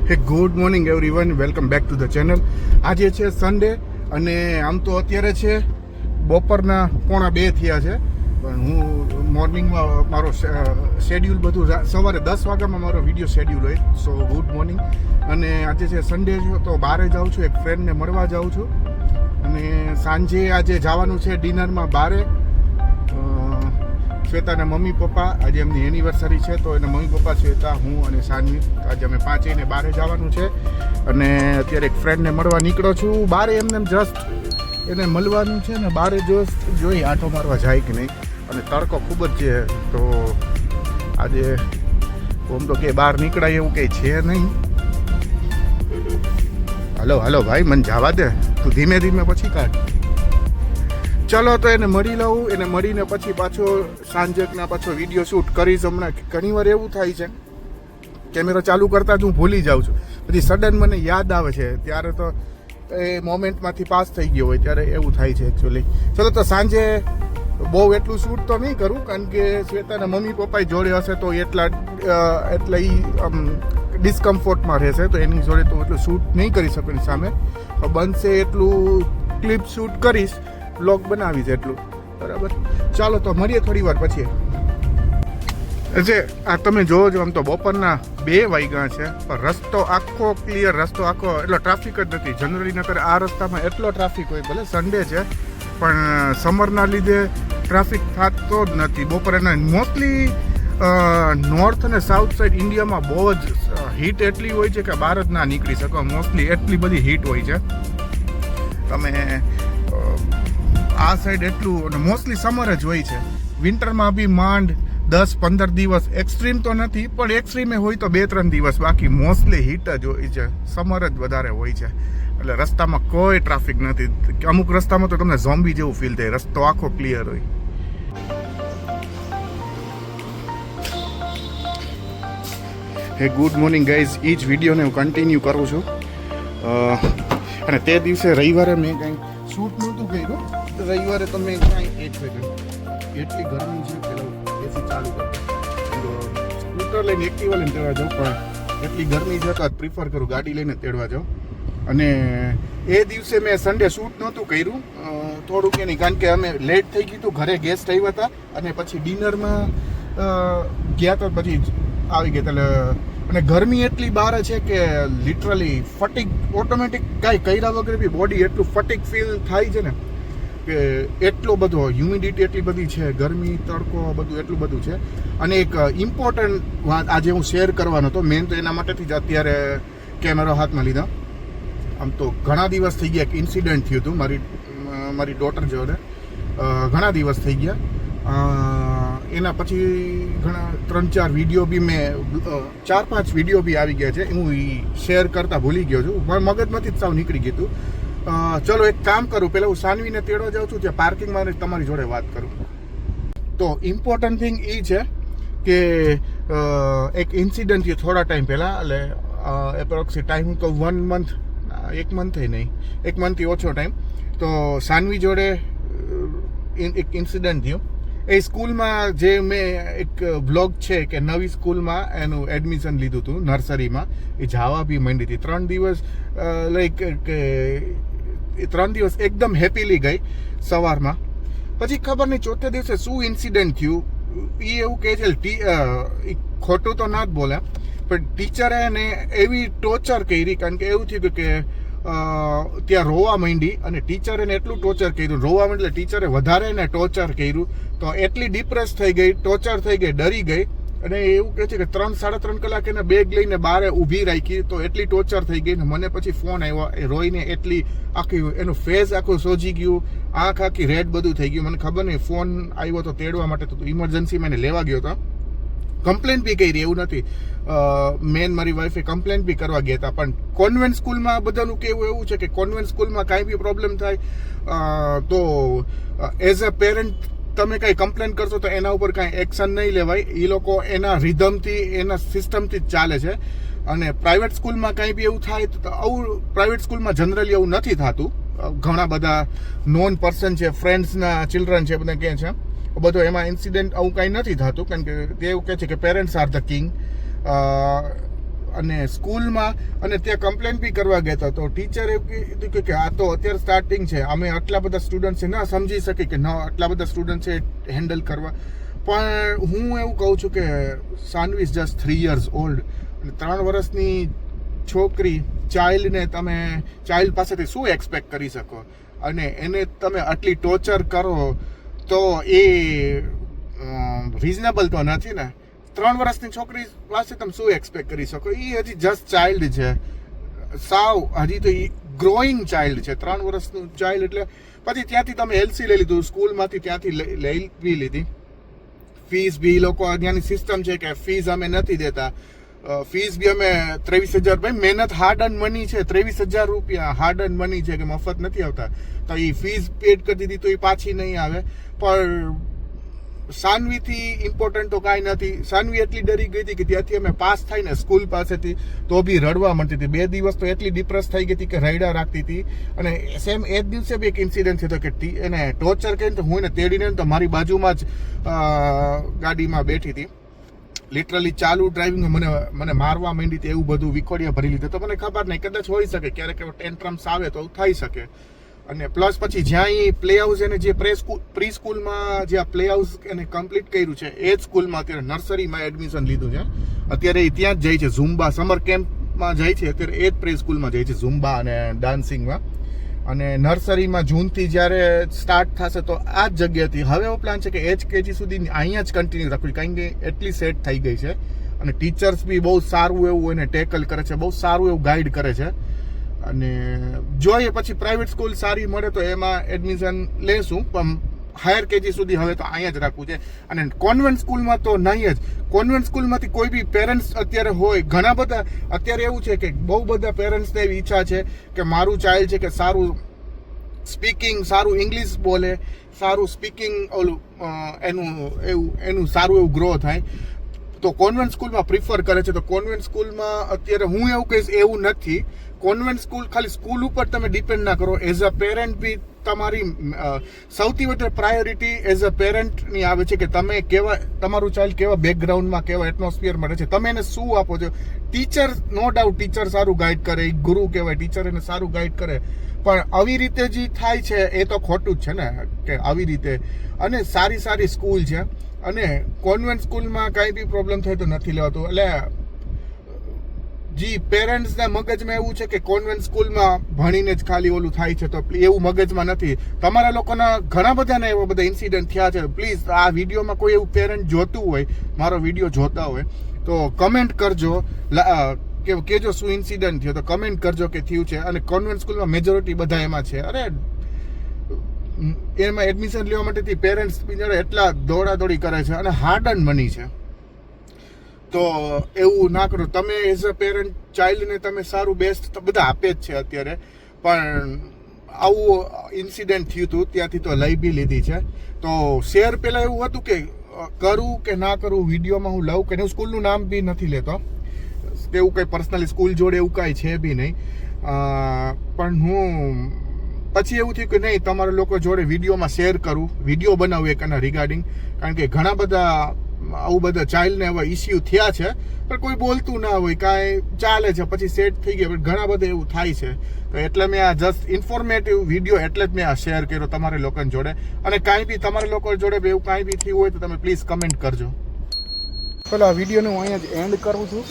હે good morning everyone, welcome back to the channel. આજે છે સન્ડે અને આમ તો અત્યારે છે બપોરના 1:30 થયા છે, પણ હું મોર્નિંગમાં મારો શેડ્યુલ બધું સવારે 10 વાગ્યામાં મારો વિડીયો શેડ્યુલ હોય. સો ગુડ મોર્નિંગ. અને આજે છે સન્ડે છે તો બહારે જાઉં છું, એક ફ્રેન્ડને મળવા જાઉં છું અને સાંજે આજે જવાનું છે ડિનરમાં બહારે. શ્વેતાના મમ્મી પપ્પા આજે એમની એનિવર્સરી છે, તો એના મમ્મી પપ્પા શ્વેતા, હું અને સાનવી આજે અમે પાંચેયને બહારે જવાનું છે. અને અત્યારે એક ફ્રેન્ડને મળવા નીકળો છું બહારે, એમને જસ્ટ એને મળવાનું છે ને બહારે જોઈ આંટો મારવા જાય કે નહીં. અને તડકો ખૂબ જ છે, તો આજે આમ તો કે બહાર નીકળાય એવું કંઈ છે નહીં. હલો હલો ભાઈ, મને જવા દે, તું ધીમે ધીમે પછી કાઢ. ચલો તો એને મળી લઉં, એને મળીને પછી પાછો સાંજકના પાછો વિડીયો શૂટ કરીશ. હમણાં ઘણીવાર એવું થાય છે કેમેરા ચાલુ કરતાં જ હું ભૂલી જાઉં છું, પછી સડન મને યાદ આવે છે, ત્યારે તો એ મોમેન્ટમાંથી પાસ થઈ ગયો હોય ત્યારે એવું થાય છે એકચ્યુઅલી. ચલો તો સાંજે બહુ એટલું શૂટ તો નહીં કરું, કારણ કે શ્વેતાના મમ્મી પપ્પા જોડે હશે તો એટલે એ ડિસ્કમ્ફર્ટમાં રહેશે, તો એની જોડે તો એટલું શૂટ નહીં કરી શકું એની સામે. બનશે એટલું ક્લિપ શૂટ કરીશ, બ્લોગ બનાવીશ એટલું, બરાબર. ચાલો તો મળીએ થોડી વાર પછી. આ તમે જોવો છો, આમ તો બપોરના 2 વાગ્યા છે, પણ રસ્તો આખો ક્લિયર, રસ્તો આખો એટલો ટ્રાફિક જ નથી. જનરલી નકર આ રસ્તામાં એટલો ટ્રાફિક હોય, ભલે સન્ડે છે પણ સમરના લીધે ટ્રાફિક થતો જ નથી બપોરે. મોસ્ટલી નોર્થ અને સાઉથ સાઈડ ઇન્ડિયામાં બહુ જ હીટ એટલી હોય છે કે બહાર જ ના નીકળી શકો. મોસ્ટલી એટલી બધી હીટ હોય છે. તમે આ સાઈડ એટલું, અને મોસ્ટલી સમર જ હોય છે. વિન્ટરમાં બી માંડ 10-15 દિવસ, એક્સ્ટ્રીમ તો નથી પણ એક્સ્ટ્રીમે હોય તો 2-3 દિવસ, બાકી મોસ્ટલી હીટ જ હોય છે. સમર જ વધારે હોય છે, એટલે રસ્તામાં કોઈ ટ્રાફિક નથી. અમુક રસ્તામાં તો તમને ઝોમ્બી જેવું ફીલ થાય, રસ્તો આખો ક્લિયર હોય. હે ગુડ મોર્નિંગ ગાઈઝ, એ જ વિડીયોને હું કન્ટિન્યુ કરું છું. અને તે દિવસે રવિવારે મેં કંઈ શૂટ નહોતું કર્યું. રવિવારે તમે કાંઈ એક સેકન્ડ, એટલી ગરમી છે, પેલો એસી ચાલુ કરતો, સ્કૂટર લઈને એક્ટિવા લઈને તેડવા જાઉં, પણ એટલી ગરમી છે તો પ્રિફર કરું ગાડી લઈને તેડવા જાઉં. અને એ દિવસે મેં સન્ડે શૂટ નહોતું કર્યું થોડુંક કે નહીં, કારણ કે અમે લેટ થઈ ગયું હતું, ઘરે ગેસ્ટ આવ્યા હતા અને પછી ડિનરમાં ગયા તો પછી આવી ગયા. એટલે અને ગરમી એટલી બહાર છે કે લિટરલી ફટીક, ઓટોમેટિક કાંઈ કર્યા વગર બી બોડી એટલું ફટીક ફીલ થાય છે ને, કે એટલો બધો હ્યુમિડિટી એટલી બધી છે, ગરમી, તડકો, બધું એટલું બધું છે. અને એક ઇમ્પોર્ટન્ટ વાત આજે હું શેર કરવાનો હતો, મેન તો એના માટેથી જ અત્યારે કેમેરો હાથમાં લીધો. આમ તો ઘણા દિવસ થઈ ગયા, એક ઇન્સિડન્ટ થયું હતું મારી ડોટર જોડે, ઘણા દિવસ થઈ ગયા. એના પછી ઘણા 3-4 વિડીયો બી મેં 4-5 વિડીયો બી આવી ગયા છે, હું શેર કરતા ભૂલી ગયો છું, પણ મગજમાંથી જ સાવ નીકળી ગયું હતું. ચલો એક કામ કરું, પહેલાં હું સાનવીને તેડવા જાઉં છું, ત્યાં પાર્કિંગમાં તમારી જોડે વાત કરું. તો ઇમ્પોર્ટન્ટ થિંગ એ છે કે એક ઇન્સિડન્ટ થયું થોડા ટાઈમ પહેલાં, એટલે એપ્રોક્સી ટાઈમ તો 1 મંથ, 1 મંથ નહીં, 1 મંથથી ઓછો ટાઈમ. તો સાનવી જોડે એક ઇન્સિડન્ટ થયું. એ સ્કૂલમાં જે મેં એક બ્લોગ છે કે નવી સ્કૂલમાં એનું એડમિશન લીધું હતું નર્સરીમાં, એ જવા બી માંડી હતી. 3 દિવસ લાઈક કે 3 દિવસ એકદમ હેપીલી ગઈ સવારમાં. પછી ખબર નહીં ચોથે દિવસે શું ઇન્સિડન્ટ થયું, એ એવું કહે છે, ખોટું તો ના જ બોલ્યા, પણ ટીચરે એને એવી ટોર્ચર કરી, કારણ કે એવું થયું કે ત્યાં રોવા માંડી, અને ટીચરે એને એટલું ટોર્ચર કર્યું, રોવા માંડી એટલે ટીચરે વધારે એને ટોર્ચર કર્યું, તો એટલી ડિપ્રેસ થઈ ગઈ, ટોર્ચર થઈ ગઈ, ડરી ગઈ. અને એવું કહે છે કે 3-3.5 કલાક એને બેગ લઈને બહાર ઊભી રાખી, તો એટલી ટોર્ચર થઈ ગઈ. ને મને પછી ફોન આવ્યો, એ રોઈને એટલી આખી એનું ફેસ આખું સોજી ગયું, આંખ આખી રેડ બધું થઈ ગયું. મને ખબર નહીં, ફોન આવ્યો તો તેડવા માટે, તો ઇમરજન્સીમાં એને લેવા ગયો હતો. કમ્પ્લેન બી કરી, એવું નથી, મેન મારી વાઈફે કમ્પ્લેન બી કરવા ગયા હતા. પણ કોન્વેન્ટ સ્કૂલમાં બધાનું કહેવું એવું છે કે કોન્વેન્ટ સ્કૂલમાં કાંઈ બી પ્રોબ્લેમ થાય તો એઝ અ પેરેન્ટ તમે કાંઈ કમ્પ્લેન કરશો તો એના ઉપર કાંઈ એક્શન નહીં લેવાય. એ લોકો એના રિધમથી, એના સિસ્ટમથી જ ચાલે છે. અને પ્રાઇવેટ સ્કૂલમાં કાંઈ બી એવું થાય તો આવું, પ્રાઇવેટ સ્કૂલમાં જનરલી એવું નથી થતું. ઘણા બધા નોન પર્સન છે, ફ્રેન્ડ્સના ચિલ્ડ્રન છે, બધા કહે છે બધો, એમાં ઇન્સિડન્ટ આવું કાંઈ નથી થતું, કારણ કે તે એવું કહે છે કે પેરેન્ટ્સ આર ધ કિંગ. અને સ્કૂલમાં અને ત્યાં કમ્પ્લેન બી કરવા ગયા હતા. તો ટીચરે એવું કીધું કે આ તો અત્યારે સ્ટાર્ટિંગ છે, અમે આટલા બધા સ્ટુડન્ટ છે ના સમજી શકે કે ના આટલા બધા સ્ટુડન્ટ છે હેન્ડલ કરવા. પણ હું એવું કહું છું કે Sanvi is just 3 years old, અને 3 વર્ષની છોકરી ચાઇલ્ડ પાસેથી શું એક્સપેક્ટ કરી શકો, અને એને તમે આટલી ટોર્ચર કરો તો એ રિઝનેબલ તો નથી ને. 3 વર્ષની છોકરી પાસે તમે શું એક્સપેક્ટ કરી શકો? એ હજી જસ્ટ ચાઇલ્ડ છે, સાવ હજી તો એ ગ્રોઈંગ ચાઇલ્ડ છે. 3 વર્ષનું ચાઇલ્ડ એટલે પછી ત્યાંથી તમે એલસી લઈ લીધું સ્કૂલમાંથી, ત્યાંથી લઈ લીધી. ફીસ બી લોકો ત્યાંની સિસ્ટમ છે કે ફીસ અમે નથી દેતા. ફીસ બી અમે 23,000, ભાઈ મહેનત હાર્ડ અર્ન મની છે, 23,000 રૂપિયા હાર્ડ અર્ન મની છે કે મફત નથી આવતા. તો એ ફીસ પેડ કરી દીધી તો એ પાછી નહીં આવે. પણ સાનવીથી ઇમ્પોર્ટન્ટ તો કાંઈ નથી. સાનવી એટલી ડરી ગઈ હતી કે ત્યાંથી અમે પાસ થઈને સ્કૂલ પાસેથી તો બી રડવા મળતી હતી. 2 દિવસ તો એટલી ડિપ્રેસ થઈ ગઈ હતી કે રડ્યા રાખતી હતી. અને સેમ એ જ દિવસે બી એક ઇન્સિડન્ટ થયો કે એને ટોર્ચર કરીને તો હું એને તેડીને તો મારી બાજુમાં જ ગાડીમાં બેઠી હતી. લિટરલી ચાલુ ડ્રાઇવિંગ મને મારવા માંડી હતી, એવું બધું વિખોડિયા ભરી લીધું. તો મને ખબર નહીં, કદાચ હોઈ શકે ક્યારેક ટેન્ટ્રમ્સ આવે તો થઈ શકે. અને પ્લસ પછી જ્યાં એ પ્લે હાઉસ એને જે પ્રી સ્કૂલમાં જે પ્લે હાઉસ એને કમ્પ્લીટ કર્યું છે એ જ સ્કૂલમાં અત્યારે નર્સરીમાં એડમિશન લીધું છે. અત્યારે એ ત્યાં જ જાય છે, ઝુમ્બા સમર કેમ્પમાં જાય છે. અત્યારે એ જ પ્રી સ્કૂલમાં જાય છે, ઝુમ્બા અને ડાન્સિંગમાં. અને નર્સરીમાં જૂનથી જ્યારે સ્ટાર્ટ થશે તો આ જ જગ્યાથી હવે એવો પ્લાન છે કે HKG સુધી અહીંયા જ કન્ટિન્યુ રાખવું, કારણ કે એટલી સેટ થઈ ગઈ છે. અને ટીચર્સ બી બહુ સારું એવું એને ટેકલ કરે છે, બહુ સારું એવું ગાઈડ કરે છે. અને જોઈએ પછી પ્રાઇવેટ સ્કૂલ સારી મળે તો એમાં એડમિશન લેશું, પણ હાયર કેજી સુધી હવે તો અહીંયા જ રાખવું છે. અને કોન્વેન્ટ સ્કૂલમાં તો નહીં જ. કોન્વેન્ટ સ્કૂલમાંથી કોઈ બી પેરેન્ટ્સ અત્યારે હોય, ઘણા બધા અત્યારે એવું છે કે બહુ બધા પેરેન્ટ્સને એવી ઈચ્છા છે કે મારું ચાઇલ્ડ છે કે સારું સ્પીકિંગ, સારું ઇંગ્લિશ બોલે, સારું સ્પીકિંગ ઓલું એનું સારું એવું ગ્રો થાય, તો કોન્વેન્ટ સ્કૂલમાં પ્રિફર કરે છે. તો કોન્વેન્ટ સ્કૂલમાં અત્યારે હું એવું કહીશ એવું નથી. કોન્વેન્ટ સ્કૂલ ખાલી સ્કૂલ ઉપર તમે ડિપેન્ડ ના કરો. એઝ અ પેરેન્ટ બી તમારી સૌથી વધારે પ્રાયોરિટી એઝ અ પેરેન્ટની આવે છે કે તમે તમારું ચાઇલ્ડ કેવા બેકગ્રાઉન્ડમાં, કેવા એટમોસ્ફિયરમાં રહે છે, તમે એને શું આપો છો. ટીચર નો ડાઉટ ટીચર સારું ગાઈડ કરે, ગુરુ કહેવાય, ટીચર એને સારું ગાઈડ કરે. પણ આવી રીતે જે થાય છે એ તો ખોટું જ છે ને, કે આવી રીતે. અને સારી સ્કૂલ છે, અને કોન્વેન્ટ સ્કૂલમાં કાંઈ બી પ્રોબ્લેમ થાય તો નથી લેવાતું. એટલે જી પેરેન્ટ્સના મગજમાં એવું છે કે કોન્વેન્ટ સ્કૂલમાં ભણીને જ ખાલી ઓલું થાય છે, તો એવું મગજમાં નથી. તમારા લોકોના ઘણા બધાને એવા બધા ઇન્સિડન્ટ થયા છે. પ્લીઝ આ વિડીયોમાં કોઈ એવું પેરેન્ટ જોતું હોય, મારો વિડીયો જોતા હોય તો કમેન્ટ કરજો, કે કેજો શું ઇન્સિડન્ટ થયો, તો કમેન્ટ કરજો કે થયું છે. અને કોન્વેન્ટ સ્કૂલમાં મેજોરિટી બધા એમાં છે. અરે એમાં એડમિશન લેવા માટેથી પેરેન્ટ્સ એટલા દોડાદોડી કરે છે, અને હાર્ડ અર્ન મની છે. તો એવું ના કરો. તમે એઝ અ પેરેન્ટ ચાઇલ્ડને તમે સારું બેસ્ટ તો બધા આપે જ છે અત્યારે, પણ આવું ઇન્સિડન્ટ થયું હતું ત્યાંથી તો લઈ બી લીધી છે. તો શેર પહેલાં એવું હતું કે કરું કે ના કરું વિડીયોમાં હું લઉં કે હું સ્કૂલનું નામ બી નથી લેતો, એવું કંઈ પર્સનલી સ્કૂલ જોડે એવું કાંઈ છે બી નહીં. પણ હું પછી એવું થયું કે નહીં, તમારા લોકો જોડે વિડીયોમાં શેર કરું, વિડીયો બનાવું એક આના રિગાર્ડિંગ. કારણ કે ઘણા બધા આવું બધા ચાઇલ્ડને એવા ઇસ્યુ થયા છે, પણ કોઈ બોલતું ના હોય, કાંઈ ચાલે છે, પછી સેટ થઈ ગયા. પણ ઘણા બધા એવું થાય છે. તો એટલે મેં આ જસ્ટ ઇન્ફોર્મેટિવ વિડીયો એટલે જ મેં આ શેર કર્યો તમારા લોકોની જોડે. અને કાંઈ બી તમારા લોકો જોડે એવું કાંઈ બી થયું હોય તો તમે પ્લીઝ કમેન્ટ કરજો. ચલો આ વિડીયોને હું અહીંયા જ એન્ડ કરું છું.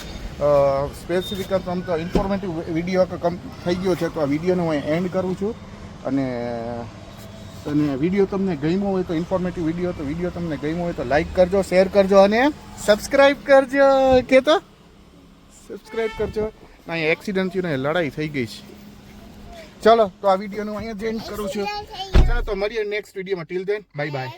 સ્પેસિફિક આમ તો ઇન્ફોર્મેટિવ વિડીયો થઈ ગયો છે, તો આ વિડીયોને હું એન્ડ કરું છું. અને વિડીયો તમને ગમ્યો હોય તો ઇન્ફોર્મેટિવ વિડીયો, તો વિડીયો તમને ગમ્યો હોય તો લાઈક કરજો, શેર કરજો અને સબસ્ક્રાઈબ કરજો. કે તો સબસ્ક્રાઈબ કરજો. અહીંયા એક્સિડન્ટ થયું ને લડાઈ થઈ ગઈ છે. ચલો તો આ વિડીયોનું અહીંયા જ એન્ડ કરું છું. ચાલો તો મળીએ નેક્સ્ટ વિડીયોમાં. ટીલ દેન બાય બાય.